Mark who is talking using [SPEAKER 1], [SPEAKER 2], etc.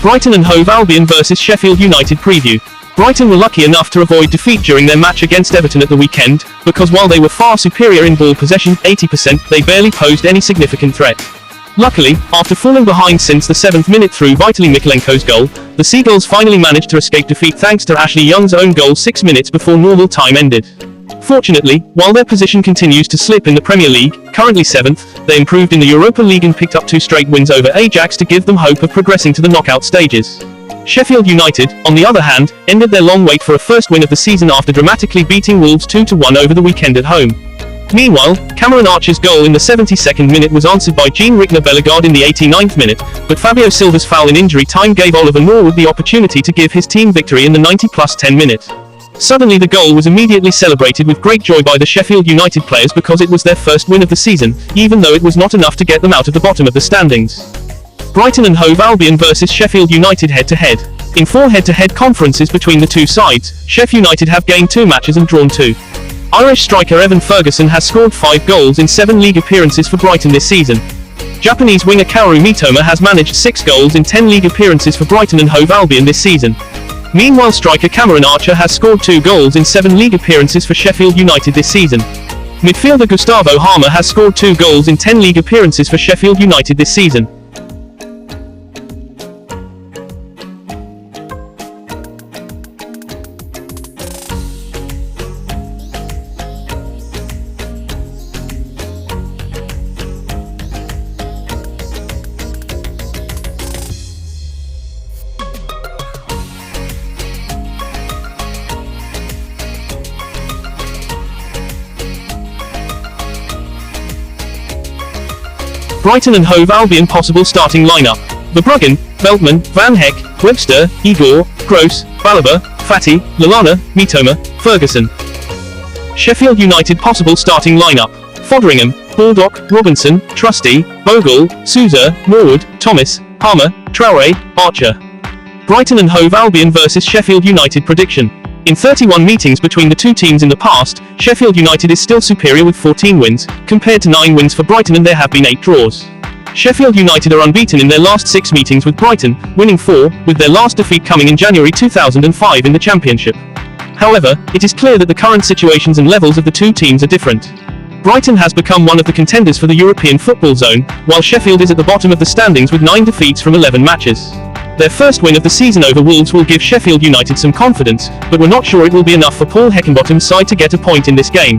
[SPEAKER 1] Brighton and Hove Albion vs Sheffield United preview. Brighton were lucky enough to avoid defeat during their match against Everton at the weekend, because while they were far superior in ball possession, 80%, they barely posed any significant threat. Luckily, after falling behind since the 7th minute through Vitaly Mikolenko's goal, the Seagulls finally managed to escape defeat thanks to Ashley Young's own goal 6 minutes before normal time ended. Fortunately, while their position continues to slip in the Premier League, currently 7th, they improved in the Europa League and picked up 2 straight wins over Ajax to give them hope of progressing to the knockout stages. Sheffield United, on the other hand, ended their long wait for a first win of the season after dramatically beating Wolves 2-1 over the weekend at home. Meanwhile, Cameron Archer's goal in the 72nd minute was answered by Jean-Rickner Bellegarde in the 89th minute, but Fabio Silva's foul in injury time gave Oliver Norwood the opportunity to give his team victory in the 90+10 minute. Suddenly the goal was immediately celebrated with great joy by the Sheffield United players because it was their first win of the season, even though it was not enough to get them out of the bottom of the standings. Brighton and Hove Albion vs Sheffield United head-to-head. In 4 head-to-head conferences between the two sides, Sheffield United have gained 2 matches and drawn 2. Irish striker Evan Ferguson has scored 5 goals in 7 league appearances for Brighton this season. Japanese winger Kaoru Mitoma has managed 6 goals in 10 league appearances for Brighton and Hove Albion this season. Meanwhile, striker Cameron Archer has scored 2 goals in 7 league appearances for Sheffield United this season. Midfielder Gustavo Harmer has scored 2 goals in 10 league appearances for Sheffield United this season. Brighton and Hove Albion possible starting lineup. Verbruggen, Veltman, Van Heck, Webster, Igor, Gross, Balaba, Fati, Lallana, Mitoma, Ferguson. Sheffield United possible starting lineup. Foderingham, Baldock, Robinson, Trusty, Bogle, Souza, Norwood, Thomas, Harmer, Traore, Archer. Brighton and Hove Albion vs Sheffield United prediction. In 31 meetings between the two teams in the past, Sheffield United is still superior with 14 wins, compared to 9 wins for Brighton, and there have been 8 draws. Sheffield United are unbeaten in their last 6 meetings with Brighton, winning 4, with their last defeat coming in January 2005 in the Championship. However, it is clear that the current situations and levels of the two teams are different. Brighton has become one of the contenders for the European football zone, while Sheffield is at the bottom of the standings with 9 defeats from 11 matches. Their first win of the season over Wolves will give Sheffield United some confidence, but we're not sure it will be enough for Paul Heckingbottom's side to get a point in this game.